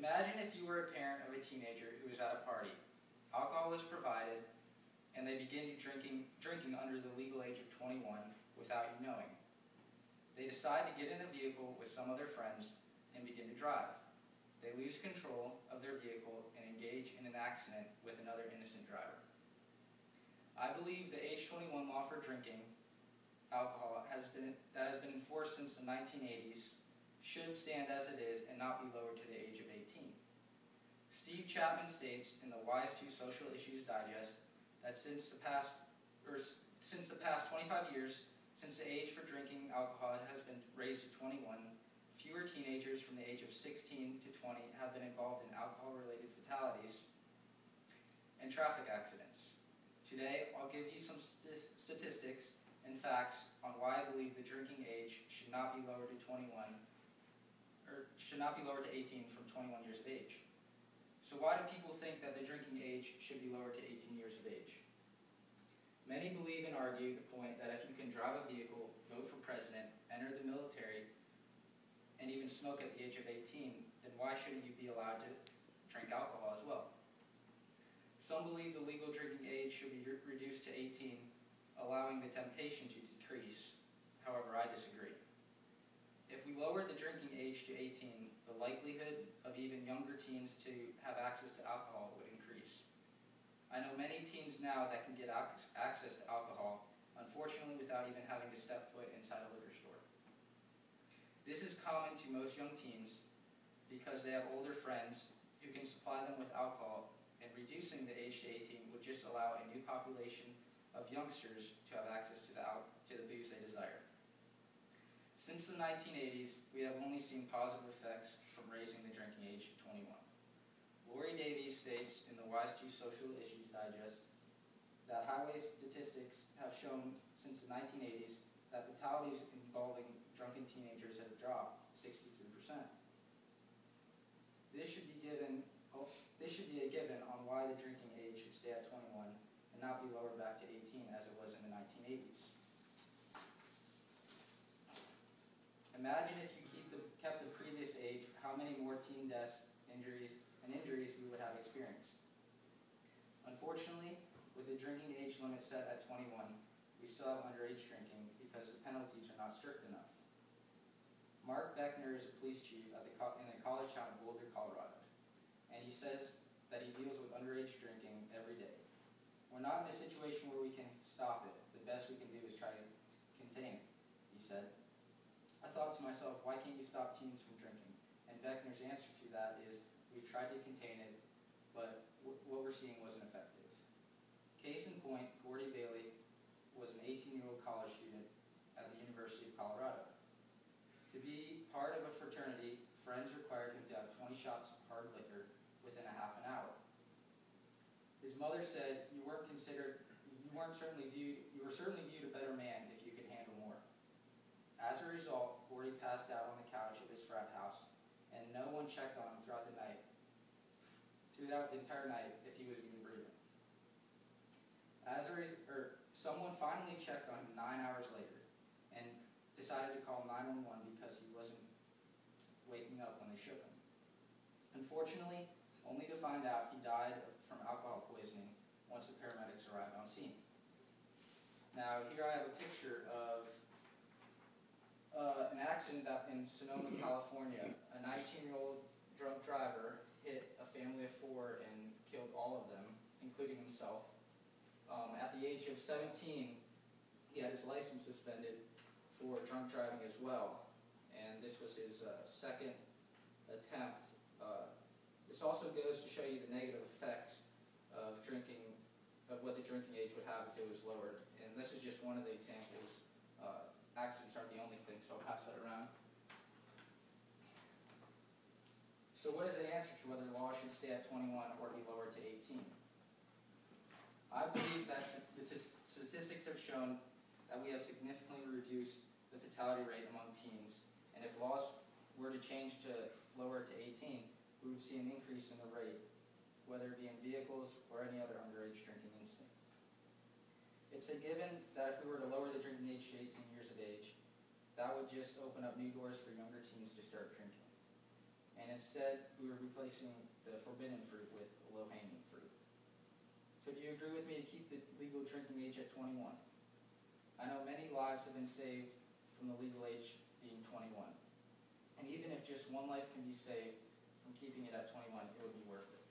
Imagine if you were a parent of a teenager who was at a party. Alcohol was provided, and they begin drinking under the legal age of 21 without you knowing. They decide to get in a vehicle with some of their friends and begin to drive. They lose control of their vehicle and engage in an accident with another innocent driver. I believe the age 21 law for drinking alcohol that has been enforced since the 1980s should stand as it is and not be lowered to the age of 18. Steve Chapman states in the Wise to Social Issues Digest that since the past 25 years, since the age for drinking alcohol has been raised to 21, fewer teenagers from the age of 16 to 20 have been involved in alcohol-related fatalities and traffic accidents. Today, I'll give you some statistics and facts on why I believe the drinking age should not be lowered to 18 from 21 years of age. So why do people think that the drinking age should be lowered to 18 years of age? Many believe and argue the point that if you can drive a vehicle, vote for president, enter the military, and even smoke at the age of 18, then why shouldn't you be allowed to drink alcohol as well? Some believe the legal drinking age should be reduced to 18, allowing the temptation to decrease. However, I disagree. If we lowered the drinking age to 18, the likelihood of even younger teens to have access to alcohol would increase. I know many teens now that can get access to alcohol, unfortunately without even having to step foot inside a liquor store. This is common to most young teens because they have older friends who can supply them with alcohol, and reducing the age to 18 would just allow a new population of youngsters to have access to the booze they desire. Since the 1980s, we have only seen positive effects from raising the drinking age to 21. Lori Davies states in the Wise to Social Issues Digest that highway statistics have shown since the 1980s that fatalities involving drunken teenagers have dropped 63%. This should be a given on why the drinking age should stay at 21 and not be lowered back to 18 as it was in the 1980s. Imagine if you kept the previous age, how many more teen deaths, injuries we would have experienced. Unfortunately, with the drinking age limit set at 21, we still have underage drinking because the penalties are not strict enough. Mark Beckner is a police chief in the college town of Boulder, Colorado, and he says that he deals with underage drinking every day. We're not in a situation where we can stop it. The best we can do is try to contain it, he said. I thought to myself, why can't you stop teens from drinking? And Beckner's answer to that is, we've tried to contain it, but what we're seeing wasn't effective. Case in point, Gordy Bailey was an 18-year-old college student at the University of Colorado. To be part of a fraternity, friends required him to have 20 shots of hard liquor within a half an hour. His mother said, you were certainly viewed a better man if you could handle more. As a result, Gordy passed out on the couch of his frat house, and no one checked on him throughout the entire night if he was even breathing. Someone finally checked on him 9 hours later and decided to call 911 because he wasn't waking up when they shook him. Unfortunately, only to find out he died from alcohol poisoning once the paramedics arrived on scene. Now, here I have a picture of an accident in Sonoma, California. A 19-year-old drunk driver hit a family of 4 and killed all of them, including himself. At the age of 17, he had his license suspended for drunk driving as well, and this was his second attempt. This also goes to show you the negative effects of what the drinking age would have if it was lowered, and this is just one of the examples. Accidents aren't the only thing, so I'll pass that around. So what is the answer to whether the law should stay at 21 or be lowered to 18? I believe that the statistics have shown that we have significantly reduced the fatality rate among teens, and if laws were to change to lower it to 18, we would see an increase in the rate, whether it be in vehicles or any other underage drinking incident. It's a given that if we were to lower the drinking age to 18 years of age, that would just open up new doors for younger teens to start drinking. and instead we are replacing the forbidden fruit with low-hanging fruit. So do you agree with me to keep the legal drinking age at 21? I know many lives have been saved from the legal age being 21. And even if just one life can be saved from keeping it at 21, it would be worth it.